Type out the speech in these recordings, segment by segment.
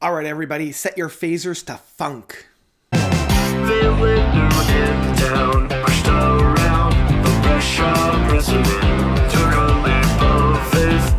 All right, everybody, set your phasers to funk. Feeling new in town, pushed around, the pressure president, took a leap of faith.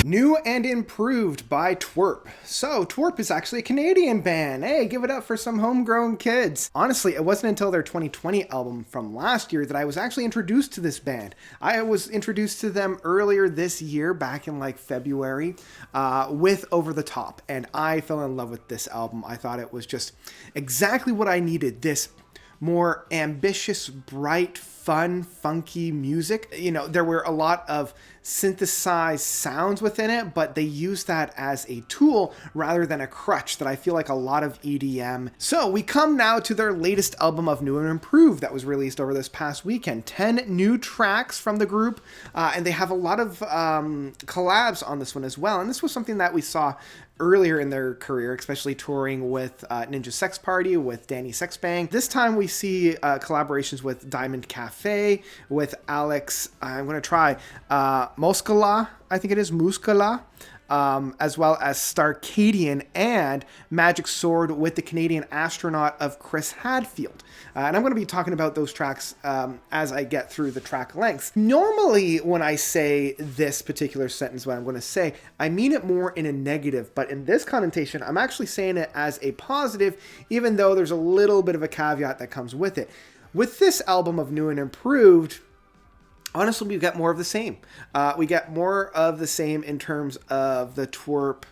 New and improved by TWRP. So, TWRP is actually a Canadian band. Hey, give it up for some homegrown kids. Honestly, it wasn't until their 2020 album from last year that I was actually introduced to this band. I was introduced to them earlier this year, back in like February, with Over the Top, and I fell in love with this album. I thought it was just exactly what I needed. This more ambitious, bright, fun, funky music. You know, there were a lot of synthesized sounds within it, but they used that as a tool rather than a crutch that I feel like a lot of EDM. So we come now to their latest album of New and Improved that was released over this past weekend. 10 new tracks from the group, and they have a lot of collabs on this one as well. And this was something that we saw earlier in their career, especially touring with Ninja Sex Party, with Danny Sexbang. This time we see collaborations with Diamond Cafe, with Alex, I'm going to try, Moskala, I think it is, Muskala, as well as Starcadian and Magic Sword with the Canadian astronaut of Chris Hadfield. And I'm going to be talking about those tracks as I get through the track lengths. Normally, when I say this particular sentence, what I'm going to say, I mean it more in a negative, but in this connotation, I'm actually saying it as a positive, even though there's a little bit of a caveat that comes with it. With this album of New and Improved, honestly, we get more of the same. We get more of the same in terms of the TWRP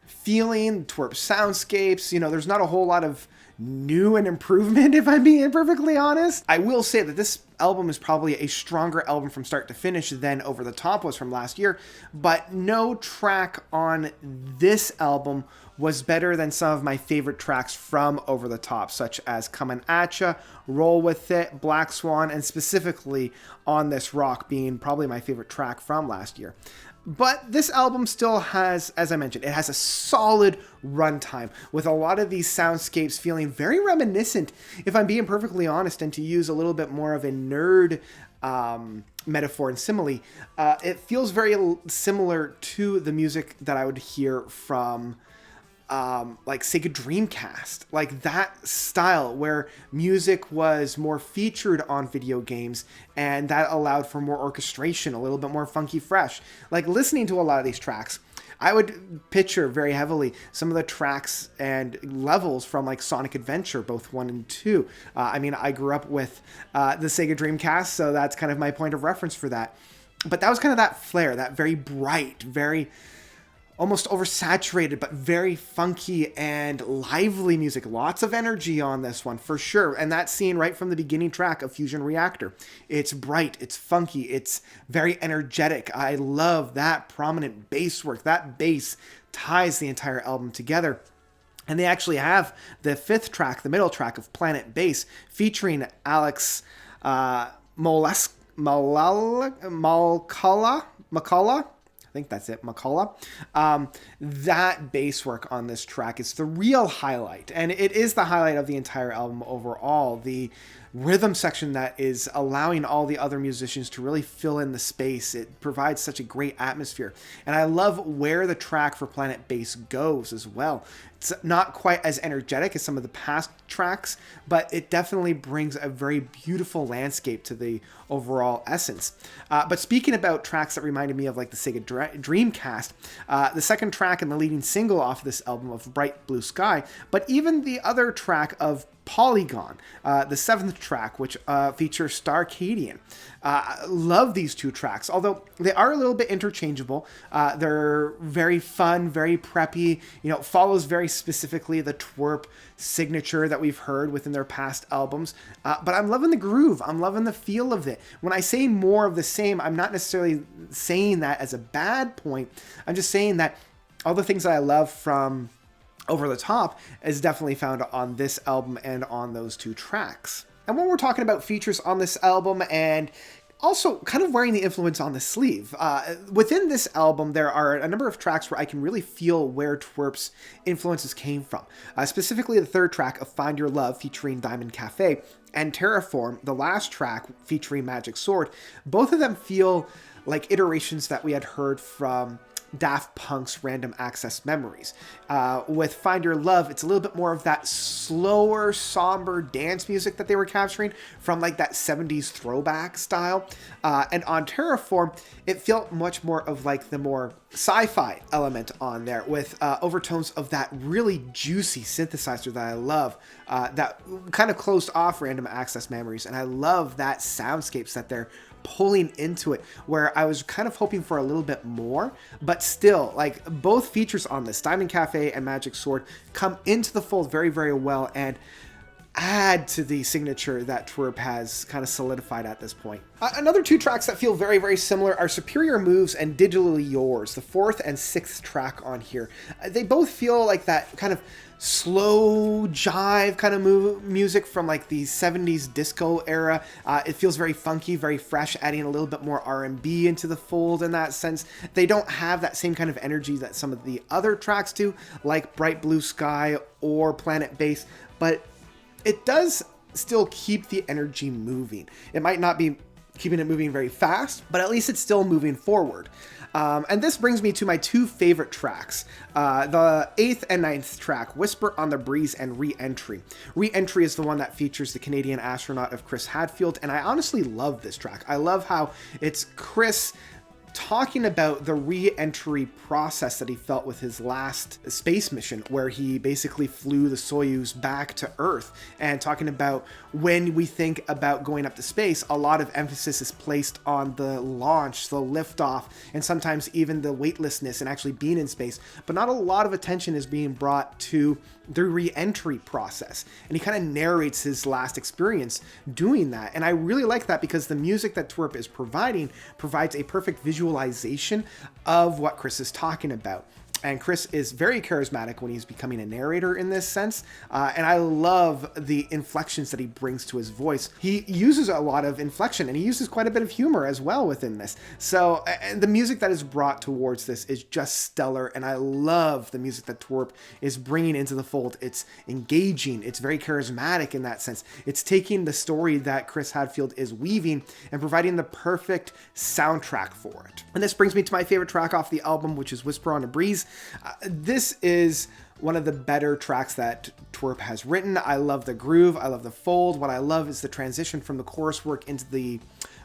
feeling, TWRP soundscapes. You know, there's not a whole lot of new and improvement, if I'm being perfectly honest. I will say that this album is probably a stronger album from start to finish than Over the Top was from last year, but no track on this album was better than some of my favorite tracks from Over the Top, such as Comin' Atcha, Roll With It, Black Swan, and specifically On This Rock being probably my favorite track from last year. But this album still has, as I mentioned, it has a solid runtime with a lot of these soundscapes feeling very reminiscent, if I'm being perfectly honest, and to use a little bit more of a nerd metaphor and simile, it feels very similar to the music that I would hear from like Sega Dreamcast, like that style where music was more featured on video games and that allowed for more orchestration, a little bit more funky fresh. Like listening to a lot of these tracks, I would picture very heavily some of the tracks and levels from like Sonic Adventure, both 1 and 2. I mean, I grew up with the Sega Dreamcast, so that's kind of my point of reference for that. But that was kind of that flair, that very bright, very almost oversaturated, but very funky and lively music. Lots of energy on this one, for sure. And that scene right from the beginning track of Fusion Reactor. It's bright, it's funky, it's very energetic. I love that prominent bass work. That bass ties the entire album together. And they actually have the 5th track, the middle track of Planet Bass, featuring Alex Malkala. I think that's it, McCullough. That bass work on this track is the real highlight, and it is the highlight of the entire album overall. The rhythm section that is allowing all the other musicians to really fill in the space. It provides such a great atmosphere, and I love where the track for Planet Bass goes as well. It's not quite as energetic as some of the past tracks, but it definitely brings a very beautiful landscape to the overall essence. But speaking about tracks that reminded me of like the Sega Dreamcast, the second track and the leading single off of this album of Bright Blue Sky, but even the other track of Polygon, the 7th track, which features Starcadian. Love these two tracks, although they are a little bit interchangeable. They're very fun, very preppy, you know, follows very specifically the TWRP signature that we've heard within their past albums. But I'm loving the groove. I'm loving the feel of it. When I say more of the same, I'm not necessarily saying that as a bad point. I'm just saying that all the things that I love from Over the Top is definitely found on this album and on those two tracks. And when we're talking about features on this album and also kind of wearing the influence on the sleeve, within this album there are a number of tracks where I can really feel where TWRP's influences came from. Specifically the 3rd track of Find Your Love featuring Diamond Cafe and Terraform, the last track featuring Magic Sword. Both of them feel like iterations that we had heard from Daft Punk's Random Access Memories. With Find Your Love, it's a little bit more of that slower, somber dance music that they were capturing from like that 70s throwback style. And on Terraform, it felt much more of like the more sci-fi element on there with overtones of that really juicy synthesizer that I love, that kind of closed off Random Access Memories. And I love that soundscapes that they're pulling into it, where I was kind of hoping for a little bit more, but still, like, both features on this, Diamond Cafe and Magic Sword, come into the fold very, very well and add to the signature that TWRP has kind of solidified at this point. Another two tracks that feel very, very similar are Superior Moves and Digitally Yours, the fourth and sixth track on here. They both feel like that kind of slow jive kind of music from like the 70s disco era. It feels very funky, very fresh, adding a little bit more R&B into the fold in that sense. They don't have that same kind of energy that some of the other tracks do, like Bright Blue Sky or Planet Base, but it does still keep the energy moving. It might not be keeping it moving very fast, but at least it's still moving forward. And this brings me to my two favorite tracks. The 8th and 9th track, Whisper on the Breeze and Re-Entry. Re-Entry is the one that features the Canadian astronaut of Chris Hadfield, and I honestly love this track. I love how it's Chris talking about the re-entry process that he felt with his last space mission, where he basically flew the Soyuz back to Earth, and talking about when we think about going up to space, a lot of emphasis is placed on the launch, the liftoff, and sometimes even the weightlessness and actually being in space, but not a lot of attention is being brought to the re-entry process. And he kind of narrates his last experience doing that. And I really like that because the music that TWRP is providing provides a perfect visualization of what Chris is talking about. And Chris is very charismatic when he's becoming a narrator in this sense. And I love the inflections that he brings to his voice. He uses a lot of inflection, and he uses quite a bit of humor as well within this. So and the music that is brought towards this is just stellar. And I love the music that TWRP is bringing into the fold. It's engaging. It's very charismatic in that sense. It's taking the story that Chris Hadfield is weaving and providing the perfect soundtrack for it. And this brings me to my favorite track off the album, which is Whisper on a Breeze. This is one of the better tracks that TWRP has written. I love the groove. I love the fold. What I love is the transition from the chorus work into the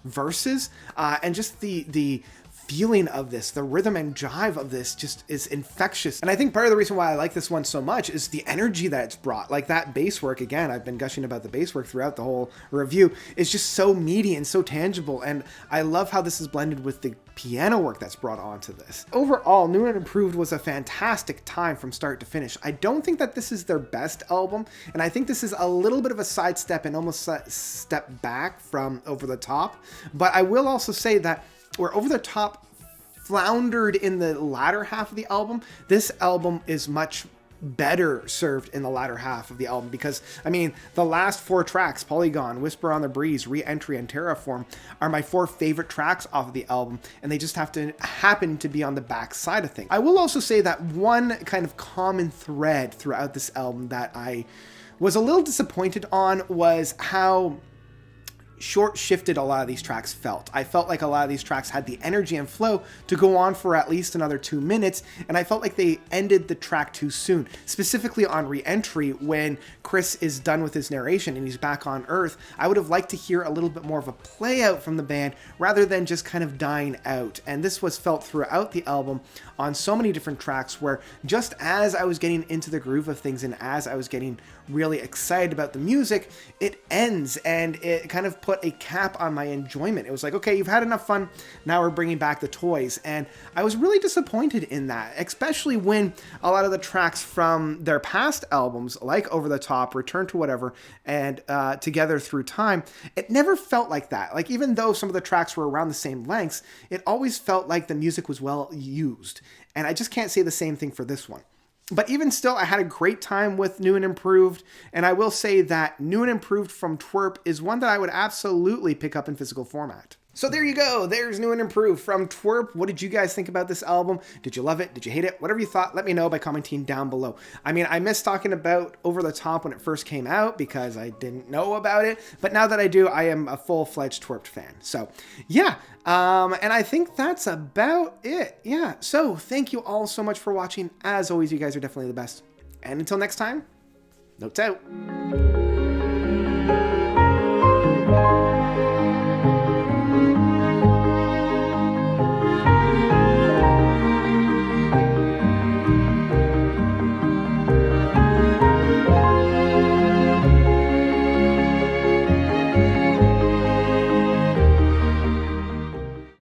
verses, and just the feeling of this, the rhythm and jive of this just is infectious. And I think part of the reason why I like this one so much is the energy that it's brought. Like that bass work, again, I've been gushing about the bass work throughout the whole review, is just so meaty and so tangible. And I love how this is blended with the piano work that's brought onto this. Overall, New and Improved was a fantastic time from start to finish. I don't think that this is their best album, and I think this is a little bit of a sidestep and almost a step back from Over the Top. But I will also say that where Over the Top floundered in the latter half of the album, this album is much better served in the latter half of the album, because I mean the last four tracks, Polygon, Whisper on the Breeze, Re-Entry, and Terraform, are my four favorite tracks off of the album, and they just happen to be on the back side of things. I will also say that one kind of common thread throughout this album that I was a little disappointed on was how short-shifted a lot of these tracks felt. I felt like a lot of these tracks had the energy and flow to go on for at least another 2 minutes, and I felt like they ended the track too soon. Specifically on Re-Entry, when Chris is done with his narration and he's back on Earth, I would have liked to hear a little bit more of a play out from the band rather than just kind of dying out. And this was felt throughout the album on so many different tracks, where just as I was getting into the groove of things and as I was getting really excited about the music, it ends, and it kind of put a cap on my enjoyment. It was like, okay, you've had enough fun, now we're bringing back the toys. And I was really disappointed in that, especially when a lot of the tracks from their past albums, like Over the Top, Return to Whatever, and Together Through Time, it never felt like that. Like, even though some of the tracks were around the same lengths, it always felt like the music was well used. And I just can't say the same thing for this one. But even still, I had a great time with New and Improved, and I will say that New and Improved from TWRP is one that I would absolutely pick up in physical format. So there you go. There's New and Improved from TWRP. What did you guys think about this album? Did you love it? Did you hate it? Whatever you thought, let me know by commenting down below. I mean, I missed talking about Over the Top when it first came out because I didn't know about it. But now that I do, I am a full-fledged TWRP fan. So yeah, and I think that's about it. Yeah, so thank you all so much for watching. As always, you guys are definitely the best. And until next time, notes out.